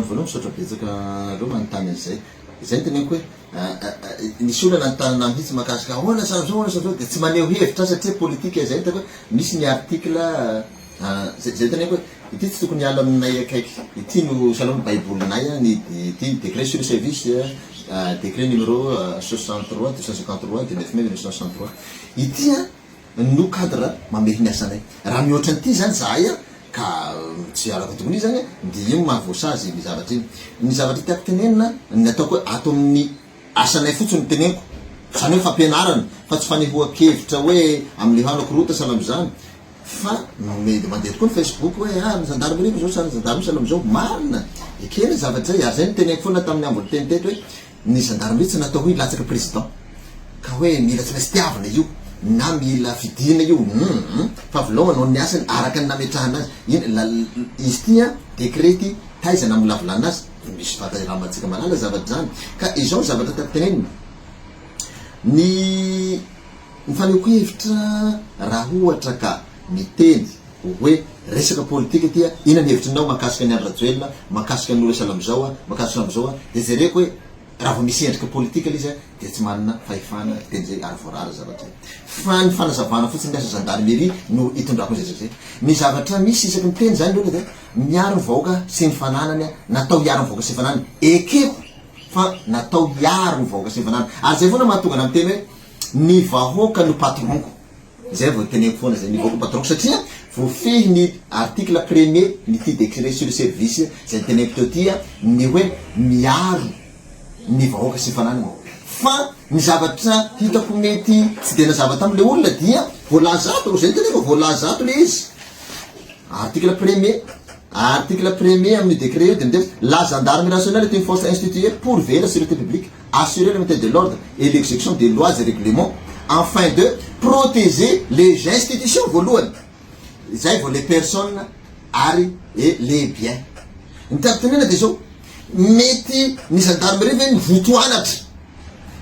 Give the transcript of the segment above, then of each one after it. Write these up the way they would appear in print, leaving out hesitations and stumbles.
voalohany misaotra betsaka aloha manontany an'izay. Izay teneniko hoe nisy olona nanontany mihitsy mahakasika ahoana zao dia tsy maneho hevitra satria politika izay hitako hoe misy ny article zay teneniko hoe ity tsy tokony hiala aminay akaiky. Ity no salama baibolinay ity décret sur le service décret numéro 63 253 de 9 mai 1963 ity no cadre mamehy ny asanay. Raha mihoatra an'ity zany zahay ka tsy araka tokony zany dia io mahavoasazy ny zavatra iny. Ny zavatra tiako tenenina ny ataoko hoe ato amin'ny asanay fotsiny teneniko zany hoe fampianarana fa tsy fanehoan-kevitra hoe amin'ny hanako rota salamo zany fa mandeha tokoa ny Facebook hoe ny gendarmerie zao ny gendarmerie salamo zao marina ekena zavatra zay ary zay ny teneniko foana tamin'ny ambony teny teto hoe ny gendarmerie tsy natao hoe latsaka président ka hoe mila tsy maintsy tiavana io na mila fidina io fa volohany ny asany araka ny nametrahana azy izy tia décrety taizana amin'ny lavolana azy misy fataramantsika malala zavatra zany ka izao zavatra tiako tenenina ny fanehoako hevitra raha ohatra ka miteny hoe resaka politika tia ina ny hevitrinao mahakasika ny Andry Rajoelina mahakasika ny Nora Salamozao mahakasika Salamozao dia jereko hoe raha vao misy endrika politika izy dia tsy manana fahefana teny zay ary voarara zavatra fa ny fanazavana fotsiny ny asa gendarmerie no hitondrako zay ny zavatra misy isaky ny teny zany aloha dia miaro ny vahoaka sy ny fananany natao hiaro ny vahoaka sy ny fananany ekeko fa natao hiaro ny vahoaka sy ny fananany ary zay foana mahatonga na miteny hoe ny vahoaka no patronko zay vao teneko foana zay ny vahoaka patronko satria voafehy ny article premier ny ty décret sur le service zay teneko teo tia ny hoe miaro ny vahoaka sy fananany fa ny zavatra hitako mety tsy tena zavatra am'le olona dia voalazato zay teneko voalazato le izy article premier amin'ny décret io de la gendarmerie nationale est une force instituée pour veiller la sécurité publique, assurer le maintien de l'ordre et l'exécution des lois et règlements afin de protéger les institutions voalohany zay vao les personnes ary et les biens. Ny tiako tenena dia zao mety ny gendarmerie ve ny votoanatra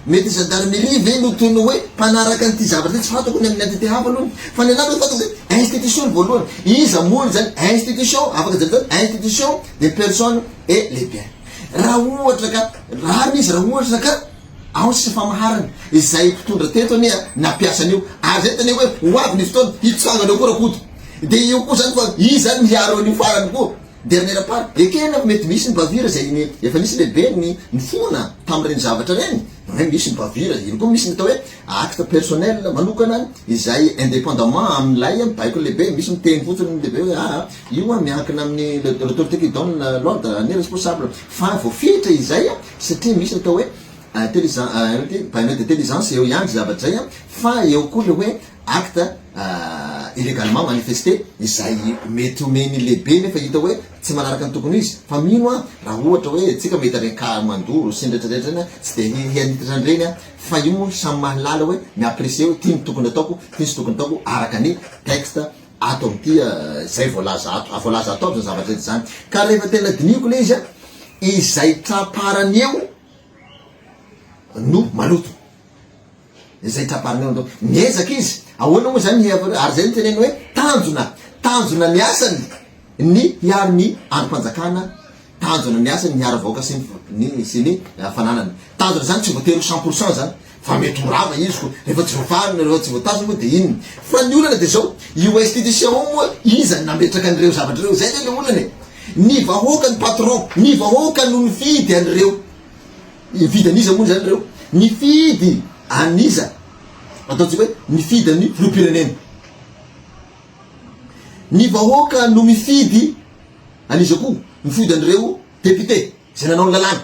mety gendarmerie ve no toy ny hoe mpanaraka an'ity zavatra tsy fatako ny amin'ny entité hafa aloha fa ny anarany fatako zay institution voalohany iza moly zany institution afaka zany institution des personnes et les biens. Raha ohatra ka raha misy raha ohatra ka ao sy famaharana izay mpitondra teto ania nampiasan'io ary zay teny hoe ho avy ny fotoana hitsangana eo koa rakoto dia io koa zany fa izy zany miaro an'io farany koa dernière part ekena mety misy ny bavira zay efa nisy lehibe ny fona tamin'ireny zavatra reny hoe misy ny bavira iny koa misy ny atao hoe acte personnel manokana izay indépendamment amin'ilay baiko lehibe misy miteny fotsiny lehibe hoe io miankina amin'ny l'autorité qui donne l'ordre ny responsable fa voafetra izay satria misy atao hoe panomètre d'intelligence eo ihany zavatra zay fa eo koa le hoe acte illégalement manifesté izay mety omeny lehibe nefa hita hoe tsy manaraka ny tokony izy fa mino raha ohatra hoe tsika mety renka mandoro sy ndraitrarehetra zany tsy de hianitatra an'ireny fa io moa samy mahalala hoe miapprécier hoe ty ny tokony ataoko ty ny sy tokony ataoko araka ny texte ato am'ty zay voalaza ato aby zany zavatra zay zany ka rehefa tena diniko le izy izay traparany eo no maloto izay traparany eo miezaka izy ahoana moa zany ary zay ny teneny hoe tanjona ny asany ny hiaro ny androm-panjakana tanjona ny asany hiaro vahoaka sy ny fananany tanjona zany tsy voatery 100% zany fa mety morava izy ko rehefa tsy voafarina rehefa tsy voatazona moa dia inony fa ny olana dia zao io institution moa izany nametraka an'ireo zavatra reo zay le olana ny vahoaka ny patron ny vahoaka no nifidy an'ireo nifidy aniza moa zany reo nifidy aniza ataontsika hoe mifidy amin'ny filoham-pirenena ny vahoaka no mifidy aniza koa mifidy an'ireo député zay nanao ny lalàna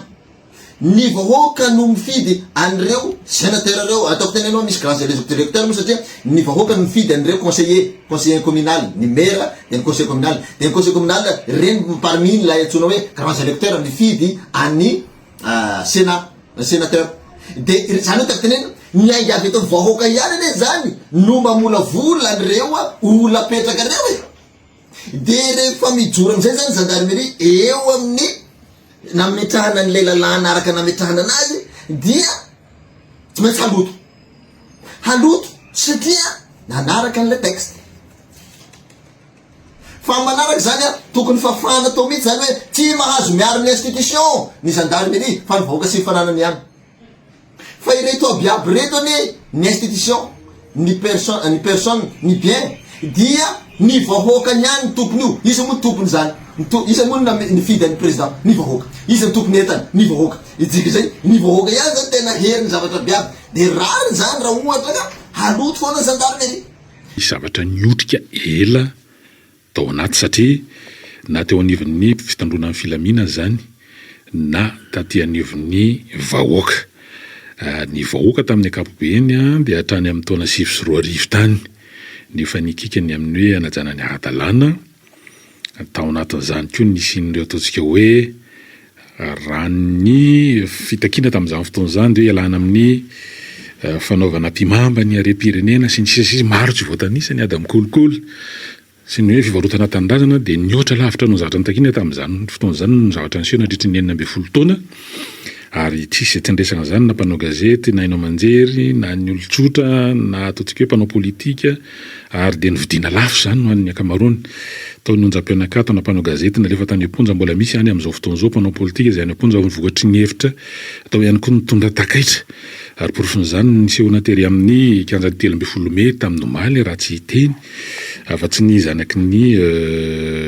ny vahoaka no mifidy an'ireo sénateur reo ataoko tena anao misy grand directeur moa satria ny vahoaka no mifidy an'ireo conseiller communal ny maire de ny conseiller communal de ny conseiller communal reny parmi ny lay antsoina hoe grand électeur mifidy any sénateur de zany hoe tiako tenena ny aingy avy eto vahoaka ihany ane zany no mamolavola an'ireo olona petraka reo de rehefa mijoro am'izay zany gendarmerie eo amin'ny nametrahana an'ilay lalàna araka nametrahana anazy dia tsy maintsy haloto satria nanaraka an'ilay texte fa manaraka zany a tokony fafana atao mihitsy zany hoe tsy mahazo miaro ny institution ny gendarmerie fa ny vahoaka sy ny fananany ihany fa ireto abiaby reto ny institution ny personne ny bien dia ny vahoaka ihany tompony io izy moa tompony zany izy moa ny fidan'ny président ny vahoaka izy ny tompony entana ny vahoaka ijika zay ny vahoaka ihany zany tena heriny zavatra biaby de rariny zany raha ohatra ka haloto foana ny gendarmerie zavatra niotrika ela tao anaty satria na teo anivon'ny fitandrona amin'ny filaminana zany na taty anivon'ny vahoaka ny vahoaka tamin'ny ankapobeny dia hatrany amin'ny taona 2024 tany ny fanikikany amin'ny hoe anajana ny ara-dalàna tao anatin'izany koa nisin'ireo ataontsika hoe raha ny fitakiana tamin'izany fotoan'izany dia ialana amin'ny fanaovana mpimamba ny harem-pirenena sy ny sisa maro tsy voatanisa ny ady amin'ny kolokolo sy ny hoe fivarotana tanindrazana dia niotra lavitra no zavatra nitakina tamin'izany fotoan'izany no zavatra niseho nandritra ny 9 taona ary tsisy tendresana zany na mpanao gazety na inao manjery na ny olon-tsotra na ataontsika hoe mpanao politika ary dia nividiana lafo zany no an'ny akamaroany tao ny onjam-pianakato na mpanao gazety na lefa tany amponja mbola misy any amin'izao fotoan'izao mpanao politika izay any amponja vokatry ny hevitra atao ihany koa nitondra takaitra ary porofin'izany niseho natery amin'ny 17 Mey tamin'ny omaly raha tsy hiteny afa-tsy ny zanaky ny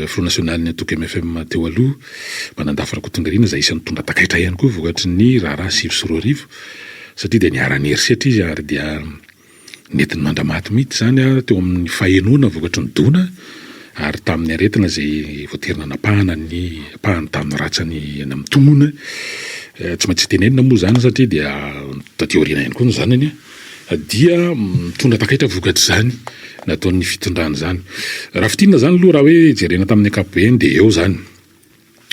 Front National ny Atoko MFM teo aloha manandafana kotongarina izay isan'ny tondra takaitra ihany koa vokatry ny raharaha 2024 satria dia niarany herisehitra izy ary dia netiny mandramaty mihitsy zany teo amin'ny fahenona vokatry ny dona ary tamin'ny aretina izay voaterina napahana ny pahany tamin'ny ratsany eny amin'ny tonona tsy maintsy tenenina moa zany satria dia taty aoriana ihany koa no zanany dia mitondra takaitra vokatry zany nataon'ny fitondrana zany raha fitinina zany aloha raha hoe jerena tamin'ny ankapobeny dia eo zany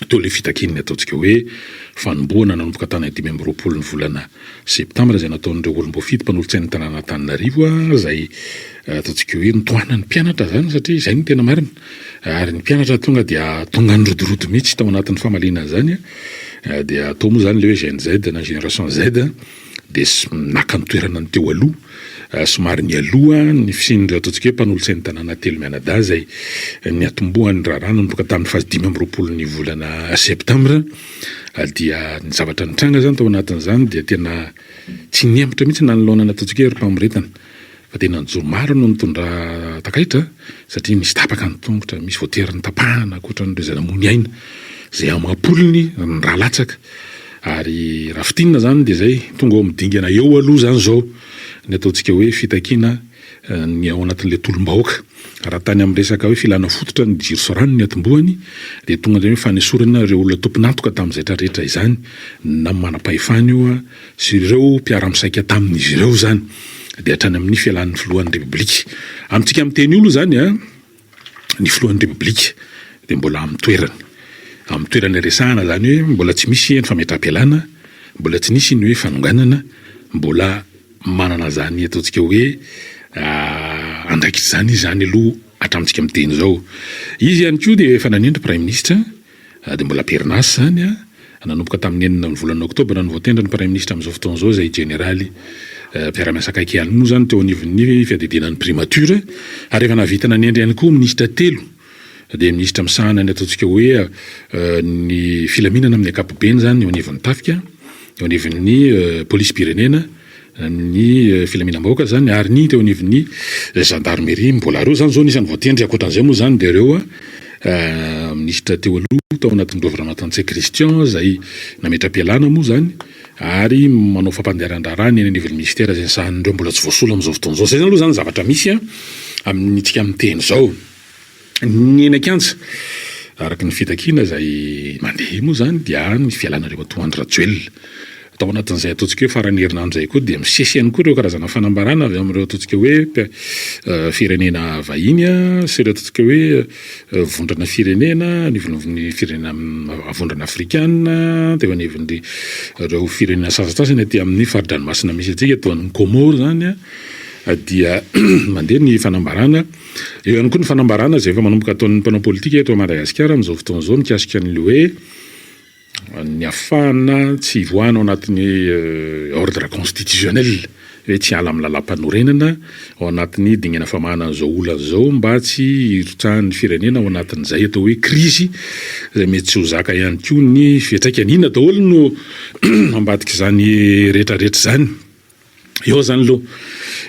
teo le fitakininy ataontsika hoe fanomboana nanomboka tany 20 ny volana septambra izay nataon'ireo olom-bofity mpanolotsain'ny tanàna Antananarivo izay ataontsika hoe nitohana ny mpianatra zany satria izay no tena marina ary ny mpianatra tonga dia tonga ny rodorodo mihitsy tao anatin'ny famaliana zany dia atao moa zany le hoe Gen Z na génération Z dia naka ny toerana ny teo aloha somary ny aloha ny fisin'ireo ataontsika hoe mpanolotsain'ny tanàna telo mianadahy izay ny atombohan'ny raharaha nanomboka tamin'ny fazy 5 ny volana septambra dia ny zavatra nitranga zany tao anatin'izany dia tena tsy niembotra mihitsy na nylonana ataontsika hoe mpamoretana fa tena nijoro maro no nitondra takaitra satria misy tapaka ny tongotra misy voateriny tapahana akoatra n'ireo zanamony aina izay amapolony ny raha latsaka ary raha fitinina zany dia zay tonga ao midingana eo aloha zany zao ny ataontsika hoe fitakiana ny ao anatin'le tolom-bahoaka raha tany amin'ny resaka hoe filana fototra ny jiro sorano ny atombohany dia tonga zay hoe fanesorana ireo olona tomponantoka tamin'izay rehetra izany na manam-pahefana io sy ireo mpiara-misaika tamin'izy ireo zany dia hatrany amin'ny fialan'ny filohan'ny repoblika amintsika amin'ny teny olo zany ny filohan'ny repoblika dia mbola amin'ny toerany resahana zany hoe mbola tsy misy ny fametram-pialana mbola tsy nisy ny hoe fanonganana mbola manana zany ataontsika hoe andraikitra zany zany aloha hatramintsika amin'ny teny zao izy ihany koa dia efa nanindry prime ministre dia mbola perinasy zany nanomboka tamin'ny 9 volana oktobra no voatendra ny prime ministre amin'izao fotoan'izao izay généraly mpiara-miasa akaiky ihany moa zany teo anivon'ny fiadidinan'ny primature ary efa navita nanendry ihany koa ministra telo dia ministra misahana ny ataontsika hoe ny filaminana amin'ny ankapobeny zany eo anivon'ny tafika eo anivon'ny polisy pirenena ny filaminam-bahoaka zany ary ny teo anivon'ny gendarmerie mbola reo zany zao nisan'ny voatendry akoatran'izay moa zany dia reo ministra teo aloha tao anatin'ny gouvernementantsay Christian izay nametra-pialana moa zany ary manao fampandeharan-draharaha ny anivon'ny ministère izay sahan'ireo mbola tsy voasolo amin'izao fotoan'izao zay zany aloha zany zavatra misy amintsika amin'ny teny zao ny eny an-kianja araka ny fitakiana izay mandeha moa zany dia ny fialanareo Antoine Rajoelina tao anatin'izay ataontsika hoe farany herinandro zay koa dia misesy ihany koa ireo karazana fanambarana avy amin'ireo ataontsika hoe firenena vahiny sy ireo ataontsika hoe vondrana firenena anivon'ny firenena avondrana afrikana teo anivon'ny ireo firenena sasasasany aty amin'ny faridranomasina misy atsika tao amin'ny Comore zany dia mandeha ny fanambarana eo ihany koa ny fanambarana izay efa manomboka ataon'ny mpanao politika eto Madagasikara amin'izao fotoan'izao mikasika an'ilay hoe ny afahana tsy voana ao anatin'ny ordre constitutionnel hoe tsy ala amin'ny lalam-panorenana ao anatin'ny dinena famahana an'izao olana zao mba tsy hirotsahan'ny firenena ao anatin'izay atao hoe krizy izay mety tsy ho zaka ihany koa ny fiantraikany. Inona daholo no ambadika izany rehetrarehetra zany. Eo zany aloha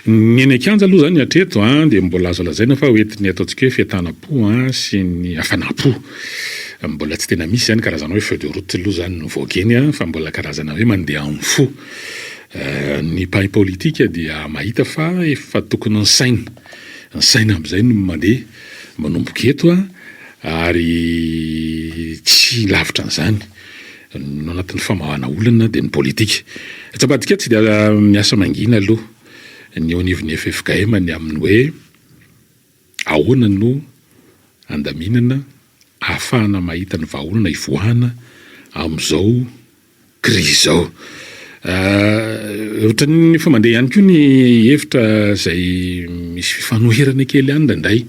ny eny an-kianja aloha zany hatreto dia mbola azo lazaina fa hoentiny ataontsika hoe fiatanam-po sy ny hafanam-po. Mbola tsy tena misy zany karazana hoe feu de route aloha zany voakeny fa mbola karazana hoe mandeha amin'ny fo. Ny mpahay politika dia mahita fa efa tokony ny saina amin'izay no mandeha manomboka eto ary tsy lavitra an'izany no anatin'ny famahana olana dia ny politika. Tsy ambadika tsy dia miasa mangina aloha ny ao anivon'ny FFKM ny amin'ny hoe ahoana no andaminana ahafahana mahita ny vahaolana ivoahana amin'izao krizy izao. Ohatra ny fa mandeha ihany koa ny hevitra izay misy fifanoherana kely ihany ndraindray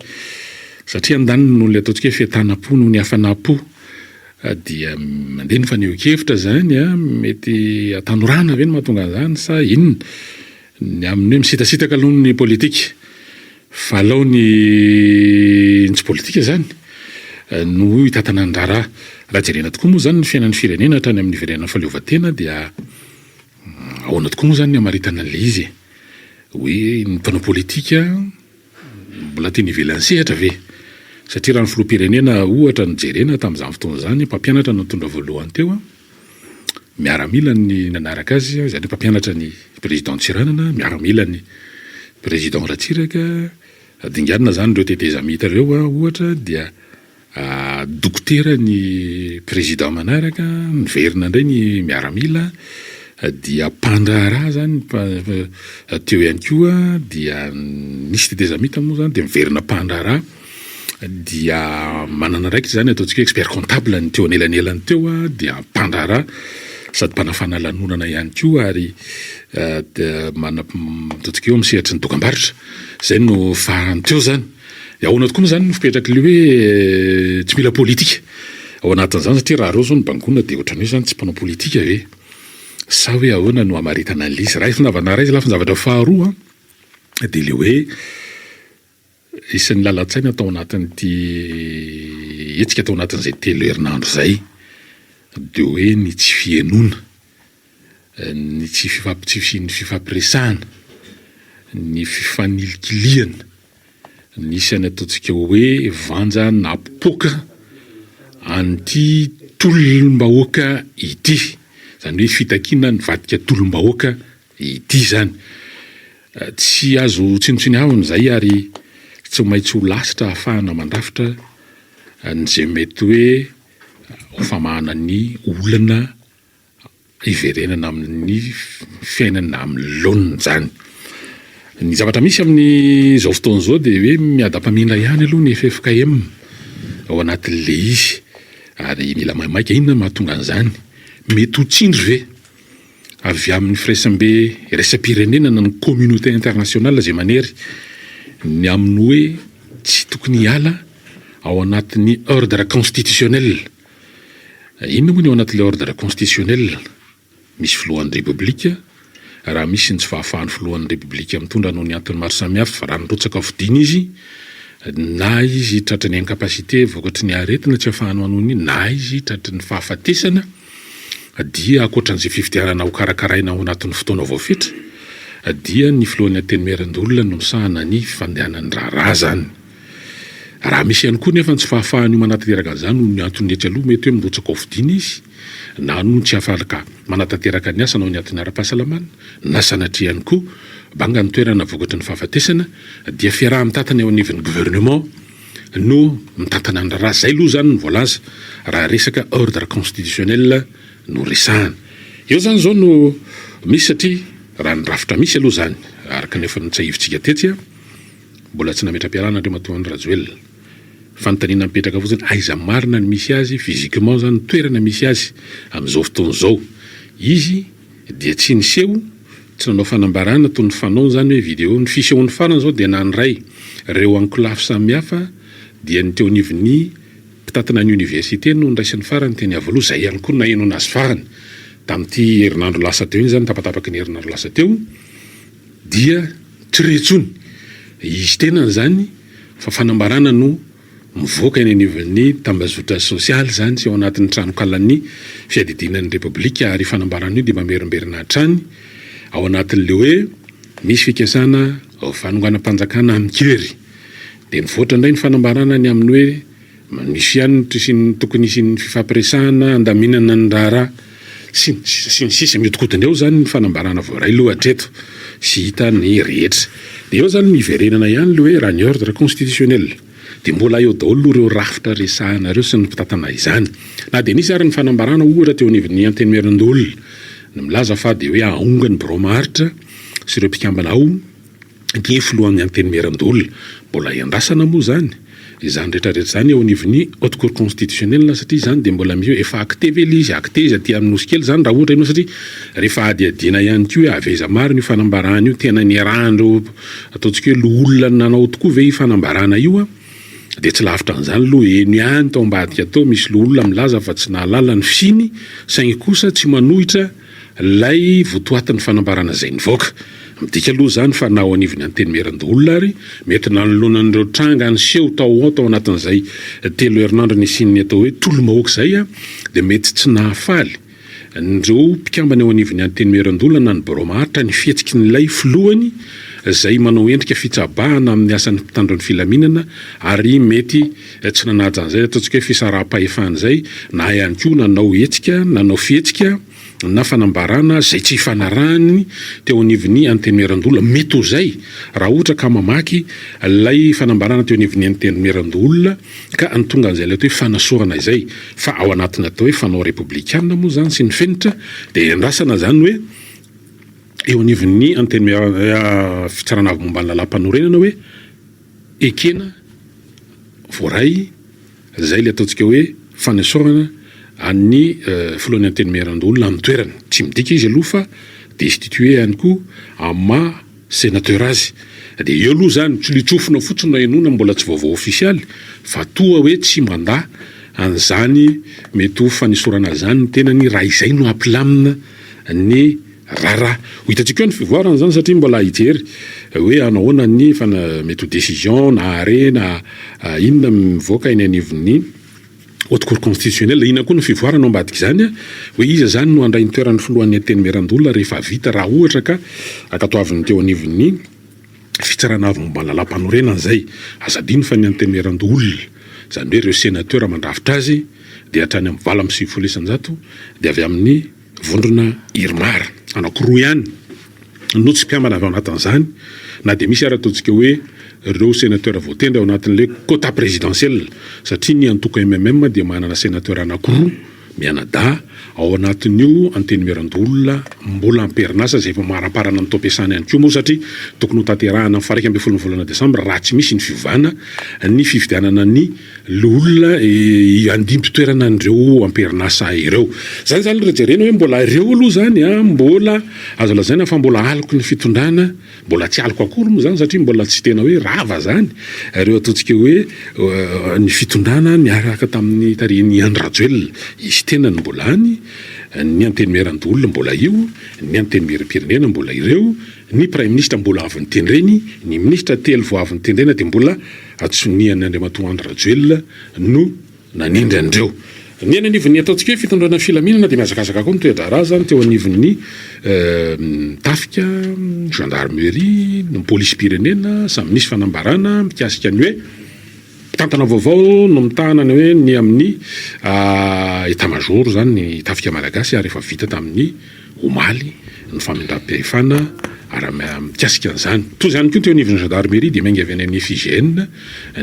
satria andaniny no le ataontsika hoe fiatanam-po no ny hafanam-po dia mandeha ny fanehoan-kevitra zany mety atanorana ve ny mahatonga an'izany sa inona ny amin'ny hoe misitasitaka aloha ny politika fa alao ny tsy politika zany no hitatana ny raha jerena tokoa moa zany ny fiainan'ny firenena hatrany amin'ny firenena fahaleovantena dia ahoana tokoa moa zany ny hamaritana an'ilay izy hoe ny mpanao politika mbola teny ivelany sehatra ve satria raha ny filoham-pirenena ohatra ny jerena tamin'izany fotoana zany mpampianatra no tondra voalohany teo miaramila ny nanaraka azy zany mpampianatra ny président Tsiranana miaramila ny président Ratsiraka dinganina zany ireo tetezamita ireo ohatra dia dokotera ny président manaraka niverina indray ny miaramila dia mpandraharaha zany teo ihany koa dia nisy tetezamita moa zany dia miverina mpandraharaha dia manana raiky zany ataontsika hoe expert comptable ny teo anelanelany teo dia mpandraharaha sady mpanafana lanonana ihany koa ary ataontsika eo misehatra ny dokam-barotra zay no farany teo zany. Ahoana tokoa zany no fipetraka le hoe tsy mila politika ao anatin'izany satria raha reo zao ny bangona dia ohatrany hoe zany tsy mpanao politika ve sa hoe ahoana no hamaritana an'ilay izy. Raha finavana iray izy lafa ny zavatra faharoa dia le hoe isan'ny lalan-tsaina atao anatin'ity hetsika atao anatin'izay telo herinandro zay dia hoe ny tsy fienoana ny tsy fifampiresahana ny fifanilikiliana ny isany ataontsika hoe vanja napoaka an'ity tolom-bahoaka ity zany hoe fitakiana ny vadika tolom-bahoaka ity zany tsy azo tsinotsiny havana zay ary tsy maintsy ho lasitra ahafahana mandrafitra n'izay mety hoe famahana ny olana iverenana amin'ny fiainana amin'ny laoniny zany. Ny zavatra misy amin'ny zao fotoana zao dia hoe miadam-pamindra ihany aloha ny FFKM ao anatin'le izy ary mila maimaika inona mahatonga an'izany mety ho tsindry ve avy amin'ny firaisambe raisam-pirenena na ny communauté internationale zay manery ny amin'ny hoe tsy tokony hiala ao anatin'ny ordre constitutionnel. Inona moa ny ao anatin'ilay ordre constitutionnel misy filohan'ny repoblika raha misy ny tsy fahafahan'ny filohan'ny repoblika mitondra noho ny antony maro samihafa fa raha nirotsaka fidina izy na izy tratry ny incapacité vokatry ny aretina tsy ahafahany manony na izy tratry ny fahafatesana dia akoatran'izay fifidianana ho karakaraina ao anatin'ny fotoana vaofetra dia ny filohan'ny antenymeran-dolona no misahana ny fandehanan'ny raharaha zany. Raha misy ihany koa nefa tsy fahafahany manatanteraka an'izany no ny antony rehetra aloha mety hoe mirotsaka ao fidina izy na no tsy afalaka manatanteraka ny asa nao ny antony ara-pahasalamana na sanatria ihany koa banga ny toerana vokatry ny fahafatesana dia fiaraha-mitantana eo anivon'ny gouvernement no mitantana ny raharaha zay aloha zany ny voalaza raha resaka ordre constitutionnel no resahana. Eo zany zao no misy satria raha ny rafitra misy aloha zany araka nefa nitsahivitsika tetsy mbola tsy nametra-piarahana andreo matoan'ny rajoel fanontaniana mipetraka fotsiny aiza marina ny misy azy physiquement zany toerana misy azy amin'izao fotoana zao izy dia tsy niseho tsy nanao fanambarana toy ny fanao zany hoe vidéo ny fisehoan'ny farany zao dia nanyray reo ankolafy samihafa dia ny teo anivon'ny mpitatana ny université no niraisan'ny farany teny avaloha zay ihany koa naeno anazy farany tamin'ity herinandro lasa teo iny zany tapatapaky ny herinandro lasa teo dia tsy retsony izy tenany zany fa fanambarana no mivoaka eny anivon'ny tambazotra sosialy zany sy ao anatin'ny tranokalany fiadidinan'ny repoblika ary fanambarana io dia mamerimberina hatrany ao anatin'le hoe misy fikasana fanonganam-panjakana amin'ny kery dia mivoatra indray ny fanambarana ny amin'ny hoe misy ihany tokony isy ny fifampiresahana andaminana ny raharaha sy ny sisa mihodikotina eo zany ny fanambarana voaray lohatreto sy hita ny rehetra dia eo zany miverenana ihany le hoe raha ny ordre constitutionnel dia mbola eo daholo ireo rafitra resahanareo sy ny mpitatana izany na dia nisy ary ny fanambarana ohatra teo anivon'ny antenymerandolona ny milaza fa dia hoe aongany bromaritra sy ireo mpikambana ao ny filohan'ny antenymerandolona mbola iandrasana moa zany izany rehetrarehetra zany eo anivon'ny haute cour constitutionnelle satria zany dia mbola misy efa acté ve le izy acté izy aty amin'ny nosy kely zany raha ohatra ianao satria rehefa adiadiana ihany koa hoe aveza maro ny fanambarana io tena niarahandreo ataontsika hoe lo olona nanao tokoa ve io fanambarana io dia tsy lavitra an'izany aloha eny ihany tao ambadika tao misy lo olona milaza fa tsy nahalala ny finy saingy kosa tsy manohitra lay votoatin'ny fanambarana izay nivoaka midika aloha zany fa nao anivony antenymerandolona ary mety nanolonan'ireo tranga ny seho tao anatin'izay telo herinandro ny sininy atao hoe tolomahoaka izay dia mety tsy nahafaly ndreo mpikambana eo anivony antenymerandolona na ny bromaritra ny fihetsiky n'ilay filohany izay manao endrika fitsabahana amin'ny asan'ny mpitandro ny filaminana ary mety tsy nanaja an'izay ataontsika hoe fisaraha-pahefana izay na ihany koa nanao hetsika nanao fihetsika na fanambarana zay tsy hifanarahany teo anivony antenymerandolona mety ho zay raha ohatra ka mamaky lay fanambarana teo anivony antenymerandolona ka antonga an'izay le atao hoe fanasorana izay fa ao anatiny atao hoe fanao republikana moa zany sy ny fenitra dia andrasana zany hoe eo anivony fitsarana avy momba ny lalam-panorenana hoe ekena voaray zay le ataontsika hoe fanasorana an'ny filohan'ny antenymerandolona amin'ny toerana tsy midika izy aloha fa destitué ihany koa ama sénateur azy dia eo aloha zany tsy litsofina fotsiny enona mbola tsy vaovao ofisialy fa toa hoe tsy mandaha an'izany mety ho fanisorana zany tena ny raha izay no ampilamina ny raharaha ho hitantsika hoe ny fivoarana zany satria mbola hijery hoe anahoana ny mety ho décision na arrêt na inona mivoaka eny anivon'ny haute cour constitutionnelle ina koa no fivoarana ambadika zany hoe iza zany no andray ny toeran'ny filohan'ny antenymerandolona rehefa vita raha ohatra ka akatoaviny teo anivon'ny fitsarana avy momba ny lalam-panorenana zay azadiny fa ny antenymerandolona zany hoe ireo sénateur mandrafitra azy dia hatrany amin'ny 27 dia avy amin'ny vondrona irmara anankiroa ihany no tsy mpiambana avy ao anatin'izany na dia misy ary ataontsika hoe ireo sénateur voatendry ao anatin'le quota présidentiel satria ny antoko MMM dia manana sénateur anankiroa mianadahy ao anatin'io antenymerandolona mbola amperinasa zay efa maraparana ny tao-piasana ihany koa moa satria tokony ho tanterahana amin'ny faraika ambin'ny 10 volana desambra raha tsy misy ny fivana ny fifidianana ny olona andimby-toerana an'ireo amperinasa ireo zany zany rejerena hoe mbola ireo aloha zany mbola azo lazaina fa mbola aliko ny fitondrana mbola tsy aliko akory moa zany satria mbola tsy tena hoe rava zany ireo ataontsika hoe ny fitondrana niaraka tamin'ny tarihin'ny Andry Rajoelina izy tena ny mbola any ny antenymerandolona mbola io ny antenymierim-pirenena mbola ireo ny prime ministre mbola avy nytendreny ny ministre telo vao avy nytendrena dia mbola atsoniany Andriamatoa Andry Rajoelina no nanindry andreo ny anivon'ny ataontsika hoe fitondrana filaminana dia miazakazaka koa ny toe-draharaha zany teo anivon'ny tafika gendarmerie ny polisy pirenena samy misy fanambarana mikasika ny hoe tantana vaovao no mitahana ny hoe ny amin'ny état-major zany ny tafika malagasy ary efa vita tamin'ny omaly ny famindram-pihefana ary mikasika an'izany toy izany koa teo anivon'ny gendarmerie dia mainga avy any amin'ny FIGN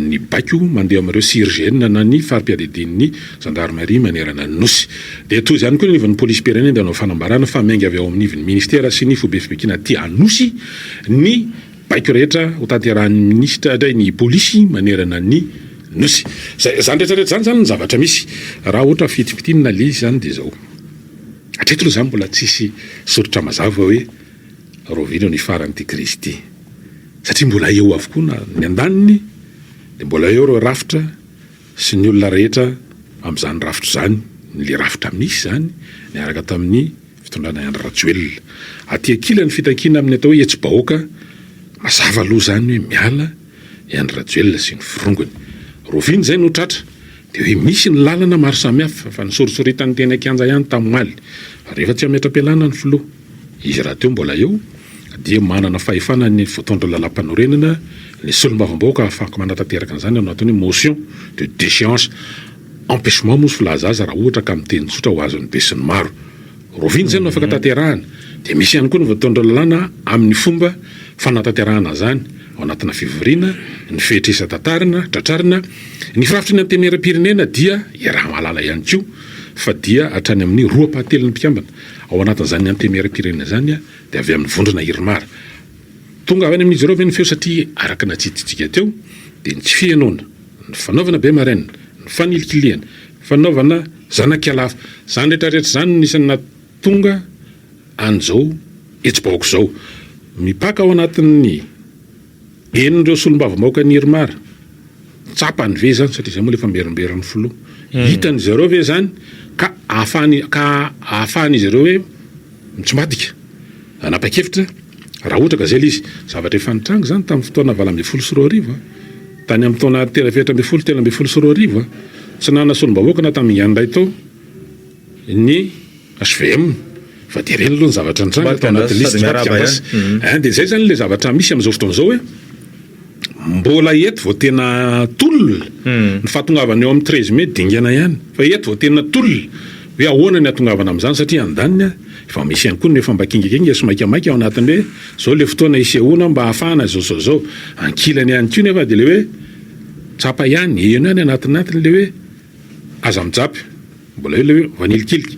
ny baiko mandeha amin'ireo SIRGN na ny farim-piadidin'ny gendarmerie manerana ny nosy dia toy izany koa ny anivon'ny polisy pirenena dia anao fanambarana fa mainga avy ao amin'n'ivon'ny ministera sy ny fobefibekina aty anosy ny baiko rehetra ho tanterahan'ny ministra indray ny polisy manerana ny nosy zany rehetrarehetra zany ny zavatra misy raha ohatra fitipitinina le izy zany dia zao hatreto aloha zany mbola tsisy soritra mazava hoe rovino ny faran'ity krizy ity satria mbola eo avokoa ny andaniny dia mbola eo ireo rafitra sy ny olona rehetra amin'izany rafitra zany le rafitra misy zany niaraka tamin'ny fitondrana Andry Rajoelina. Aty ankilany fitakiana amin'ny atao hoe Hetsi-bahoaka, mazava aloha zany hoe miala Andry Rajoelina sy ny firongony. Roviny zay no tratra dia hoe misy ny lalana maro samihafa fa nisorisoritany teny Kianja ihany tamin'ny Maly. Rehefa tsy ametra-pialana ny filoha, izy raha teo mbola eo dia manana fahefana ny voatondra lalam-panorenana ny solombavambahoaka afaka manatanteraka an'izany ao anatin'ny motion de déchéance empêchement moa filaza azy raha ohatra ka miteny tsotra ho azon'ny be sy ny maro. Roviny zay no afaka tanterahana. Dia misy ihany koa ny voatondra lalàna amin'ny fomba fanatanterahana zany ao anatina fivoriana, ny fehitresa-tantarana, tratrarina. Ny firafitry ny antenera-pirenena dia raha mahalala ihany koa fa dia hatrany amin'ny roapahatelon'ny mpikambana ao anatin'izany antenera-pirenena zany dia avy amin'ny vondrona Irmara. Tonga avy any amin'izy ireo ny feo satria araka natsititsika teo dia ny tsy fihainoana, ny fanaovana be maraina, ny fanilikiliana, fanaovana zanan-kialafa. Zany rehetrarehetra zany nisany natonga an'izao Hetsi-bahoaka zao. Mipaka ao anatin'ny enin'ireo solombavambahoaka ny Irmara. Tsapany ve zany satria zay moa lefa mberimberan'ny filoha. Hitan'izy ireo ve zany ka ahafahan'izy ireo hoe mitsomadika. Anapa-kevitra raha ohatra ka zay izy zavatra efa nitranga zany tamin'ny fotoana 2024 tany amin'ny taona 1324 tsy nana solombavambahoaka na tamin'ny andray tao ny HVM fa dia reny aloha ny zavatra nitranga tao anatin'ny listy dia zay zany le zavatra misy amin'izao fotoana izao hoe mbola eto vao tena tolona ny fahatongavana eo amin'ny 13 mai dingana ihany fa eto vao tena tolona hoe ahoana ny atongavana amin'izany satria andaniny efa misy ihany koa ny efa mba kingakinga sy maikamaika ao anatiny hoe zao le fotoana isehoana mba hahafahana zao ankilany ihany koa nefa dia le hoe tsapa ihany eno ihany anatinatiny le hoe aza mijapy mbola eo le hoe vanilikiliky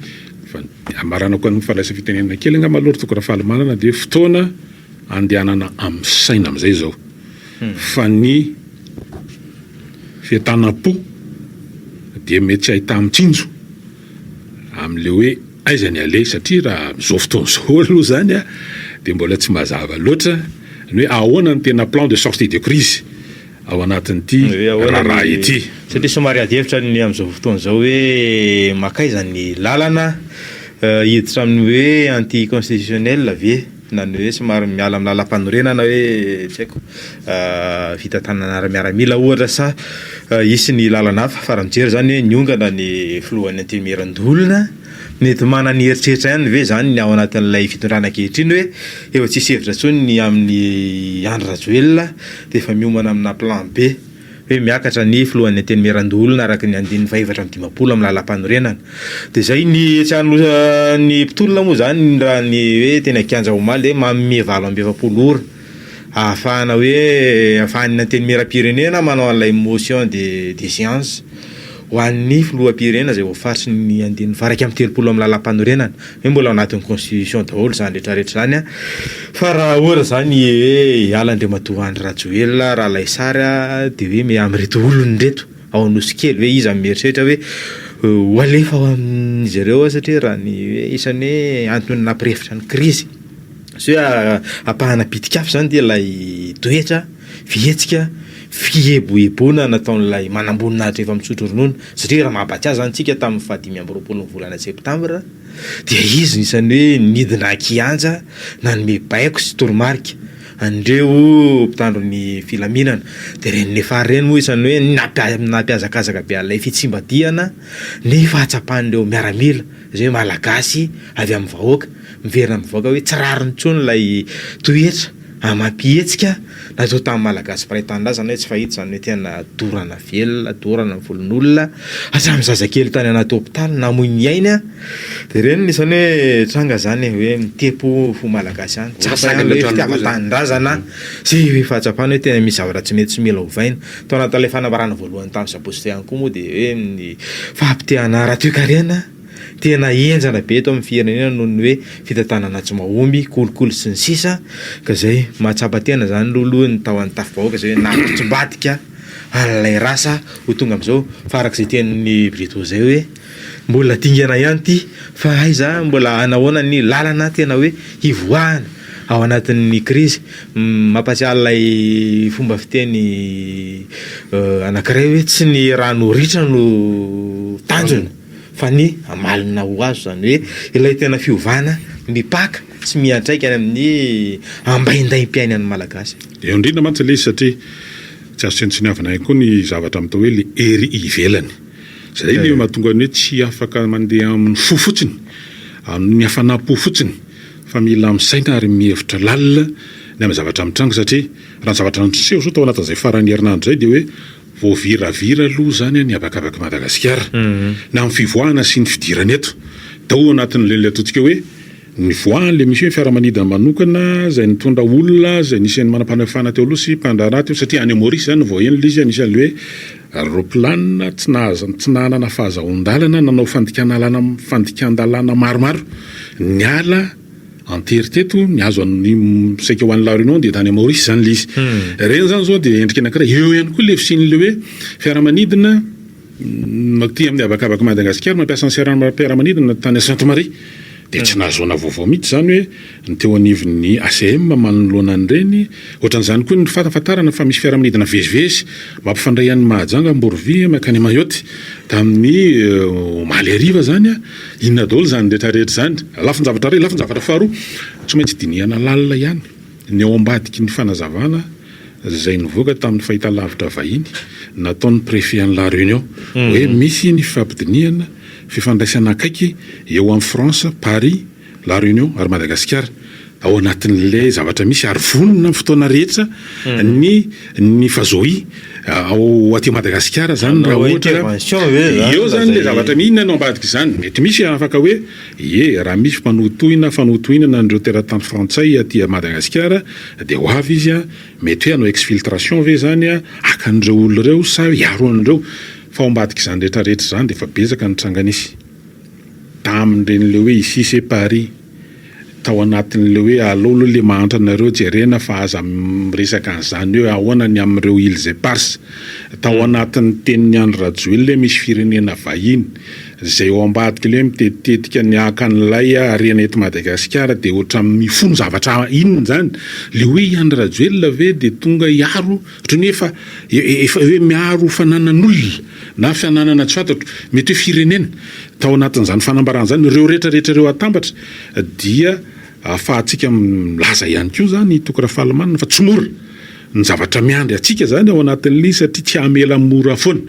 fa amarana koa ny falaisa fitenenana kely nga maloro toko raha fahalimanana dia fotoana andehanana amin'ny saina amin'izay zao fa ny fiatanam-po dia mety tsy ahita mitsinjo amin'le hoe aiza ny ale satria raha zao fotoana zao aloha zany dia mbola tsy mazava loatra ny hoe ahoana ny tena plan de sortie de crise ao anatin'ity raharaha ity satria somary adihevitra ny amin'izao fotoana zao hoe makaiza ny lalana hiditra amin'ny hoe anti-constitutionnel ve na ny hoe somary miala amin'ny lalam-panorenana hoe tsy haiko fitantanana miaramila ohatra sa isy ny lalana hafa fa raha mijery zany hoe niongana ny filohan'ny antemeran-dolona mety manana ny heritreritra ihany ve zany ny ao anatin'ilay fitondrana ankehitriny hoe efa tsisy hevitra tsony amin'ny Andry Rajoelina dia efa miomana amina plan B hoe miakatra ny filohan'ny antemeran-dolona araka ny andininy fahefatra amin'ny 50 amin'ny lalam-panorenana. Dia zay ny tsiano ny mpitolona moa zany raha ny hoe tena Kianja Omaly manome 720 ora ahafahana hoe ahafahan'ny antenimera-pirenena manao an'ilay motion de déchéance ho an'ny filoham-pirenena zay voafaritsy ny andininy varaiky amin'ny 30 amin'ny lalam-panorenana hoe mbola ao anatin'ny constitution daholo zany rehetrarehetra zany fa raha ohatra zany hoe hiala-andriamatoa Andry Rajoelina raha lay sary dia hoe me amin'ireto olony reto ao anosy kely hoe izy mieritreritra hoe ho alefa ao amin'izy ireo satria raha ny hoe isany hoe antony nampirefitra ny krizy so hoe apahana pitikafy zany dia ilay toetra fihetsika fiheboheboana nataon'ilay manamboninahitra efa mitsotro ronono satria raha mahabatsy azy zany tsika tamin'ny 5 volana septambra dia izy nisan'ny hoe nidina Kianja nanome baiko sy toromarika andreo mpitandro ny filaminana dia reny nefa reny moa isan'ny hoe nampiazakazaka be alay fitsimbadiana ny fahatsapan'ireo miaramila zay hoe malagasy avy amin'ny vahoaka miverina amin'ny vahoaka hoe tsy rariny tsony ilay toetra amampihetsika natao tamin'ny malagasy faray-tanindrazana hoe tsy fahita zany hoe tena dorana velona dorana volon'olona hatramin'ny zazakely tany anaty hôpitaly namoy ny ainy dia reny nisany hoe tranga zany hoe mitepo fo malagasy any tsapa ihany hoe fitiava-tanindrazana sy hoe fahatsapana hoe tena misy zavatra tsy mety sy mila hovaina tao anatin'ilay fanambarana voalohany tamin'ny sabotsy ihany koa moa dia hoe ny fahampitehana raha-toekarena tena enjana be eto amin'ny firenena noho ny hoe fitantanana tsy mahomby kolokolo sy ny sisa ka zay mahatsapa-tena zany loloha ny tao an'ny tafibahoaka zay hoe nampitsombadika an'ilay rasa ho tonga amin'izao farak'izay tenin'ny Brito zay hoe mbola dingana ihany ty fa aiza mbola anahoana ny lalana tena hoe hivoahana ao anatin'ny krizy mampatsialy ilay fomba fiteny anankiray hoe tsy ny rano ritra no tanjona fa ny amalina ho azo zany hoe ilay tena fiovana mipaka sy miantraika any amin'ny ambaindaim-piaina ny malagasy. Eo indrindra mantsy le izy satria tsy azo tsinotsiniavana ihany koa ny zavatra amitao hoe le ery ivelany. Zay le mahatonga ny hoe tsy afaka mandeha amin'ny fo fotsiny, amin'ny hafanam-po fotsiny, fa mila misaina ary mihevitra lalina ny amin'ny zavatra mitrango satria raha ny zavatra niseho zao tao anatin'izay farany herinandro zay dia hoe voaviravira aloha zany ny abakabaka Madagasikara na amin'ny fivoahana sy ny fidirana eto tao anatin'le ataontsika hoe ny voahany le misy hoe fiaramanidina manokana izay nitondra olona izay nisan'ny manam-panefana teo aloha sy mpandraharaha teo satria any Maurice zany vao eny izy anisan'le hoe aeroplanina tsy nanana fahazahon-dalana nanao fandikan-dalana maromaro ny ala antery teto ny azo ny saika ho an'ny La Réunion dia tany Maurice zany le izy. Reny zany zao dia endrika anankiray eo ihany koa le fisin'le hoe fiaramanidina ty amin'ny abakabaka Madagasikara mampiasa ny fiaramanidina tany Sainte-Marie dia tsy nahazoana vaovao mihitsy zany hoe ny teo anivon'ny ACM manoloana an'ireny ohatran'izany koa ny fahafantarana fa misy fiaramanidina vezivezy mampifandray an'ny Mahajanga Mborovia makany Mayotte tamin'ny Omaly ariva zany inona daholo zany rehetrarehetra zany lafiny zavatra ray lafiny zavatra faharoa tsy maintsy dinihana lalina ihany ny ao ambadiky ny fanazavana zay nivoaka tamin'ny fahitalavitra vahiny nataon'ny préfet an'ny La Réunion hoe misy ny fifampidinihana fifandraisana akaiky eo amin'ny France, Paris, La Réunion ary Madagasikara ao anatin'le zavatra misy ary vonona amin'ny fotoana rehetra ny fazohy ao aty Madagasikara zany raha ohatra eo zany le zavatra mihinana ao ambadiky zany mety misy afaka hoe raha misy fanotohinana andreo teratany frantsay aty Madagasikara dia ho avy izy mety hoe anao exfiltration ve zany akan'ireo olona ireo sa hiaro an'ireo fa ao ambadiky zany rehetrarehetra zany dia efa betsaka ny tranganisy tamin'ireny le hoe ici c'est Paris tao anatin'le hoe aleo aloha le mahantra anareo jerena fa aza miresaka an'izany hoe ahoana ny amin'ireo Îles Éparses tao anatin'ny tenin'ny Andry Rajoelina misy firenena vahiny zay ao ambadiky le mitetitetika ny akan'ilay arena eto Madagasikara dia ohatra mifono zavatra inona zany le hoe Andry Rajoelina ve dia tonga hiaro ohatrany efa hoe miaro fananan'olona na fiananana tsy fantatro mety hoe firenena tao anatin'izany fanambarana zany ireo rehetrarehetra ireo atambatra dia ahafahantsika milaza ihany koa zany tokarafahalamana fa tsy mora ny zavatra miandry atsika zany ao anatin'le satria tsy hamela mora foana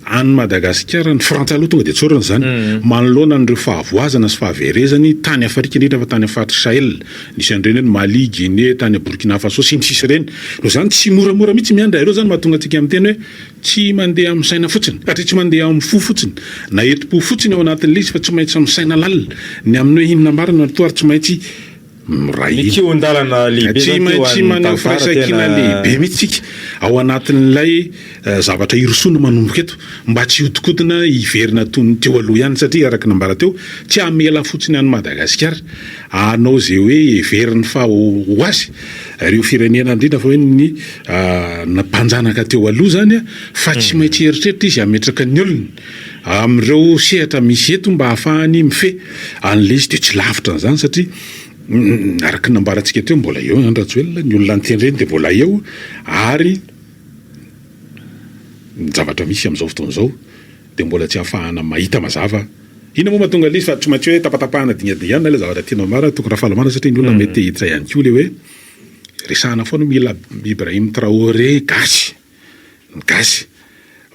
any Madagasikara ny Frantsay aloha tonga dia tsorana zany manoloana an'ireo fahavoazana sy fahaverezany tany Afrika indrindra fa tany Faritra Sahel nisy an'ireny hoe Mali, Guinée, tany Burkina Faso sy ny sisa ireny no zany tsy moramora mihitsy miandry ireo zany mahatonga antsika amin'ny teny hoe tsy mandeha amin'ny saina fotsiny satria tsy mandeha amin'ny fo fotsiny na eto-po fotsiny ao anatin'le izy fa tsy maintsy amin'ny saina lalina ny amin'ny hoe inona marina no toary tsy maintsy tsy maintsy manao firaisankina lehibe mihitsika ao anatin'ilay zavatra irosoana manomboka eto mba tsy hodikodina hiverina tony teo aloha ihany satria araka nambara teo tsy hamela fotsiny any Madagasikara anao zay hoe heveriny fa ho azy ireo firenena indrindra fa hoe ny mpanjanaka teo aloha zany fa tsy maintsy eritreritra izy hametraka ny olona amin'ireo sehatra misy eto mba hahafahany mife an'le izy dia tsy lavitra n'izany satria araka nambarantsika teo mbola eo Andry Rajoelina ny olona nytenyreny dia mbola eo ary ny zavatra misy amin'izao fotoan'izao dia mbola tsy hahafahana mahita mazava ina moa mahatonga le izy fa tsy maintsy hoe tapatapahana dingadingana le zavatra tiana mara tokony rahafahalamana satria ny olona mety hiditra ihany koa le hoe resahana foana mila Ibrahim Traoré gasy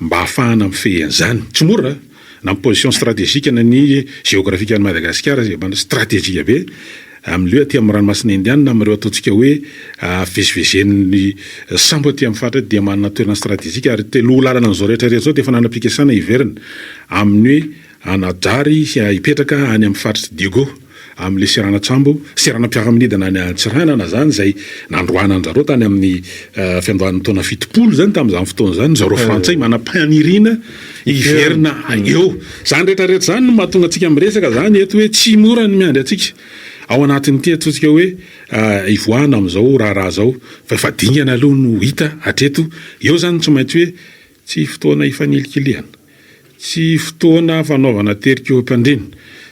mba hahafahana mifehy an'izany tsy mora na amin'ny position stratégique na ny géographique any Madagasikara zay stratégie be amin'ileo aty amin'ny ranomasina Indiana amin'ireo ataontsika hoe vezivezen'ny sambo aty amin'ny faritra dia manana toerana stratégique ary telo lalana an'izao rehetrarehetra zao dia efa nanaplikasana hiverina amin'ny hoe anajary hipetraka any amin'ny faritra Diego amin'le Seranatsambo Seranam-piaramanidina any Antsiranana zany zay nandroana anjareo tany amin'ny fiandohan'ny taona 70 zany tamin'izany fotoana zany zareo frantsay manam-paniriana hiverina eo zany rehetrarehetra zany no mahatonga antsika miresaka zany eto hoe tsy mora ny miandry atsika ao anatin'ity ataontsika hoe ivoahana amin'izao raharaha zao fa efa dingana aloha no hita hatreto eo zany tsy maintsy hoe tsy fotoana hifanelikilihana tsy fotoana fanaovana terikeo-pandrena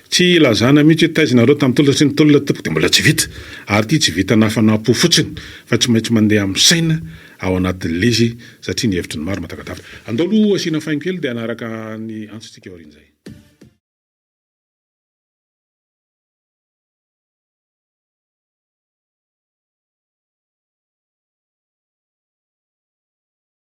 tsy lazana mihitsy hoe taizinareo tamin'ny tolona sy ny tolona tompoko dia mbola tsy vita ary ity tsy vita nafanam-po fotsiny fa tsy maintsy mandeha amin'ny saina ao anatin'le izy satria ny hevitry ny maro matakatavitra andao aloha asiana faingokely dia anaraka ny antsotsika aorian'izay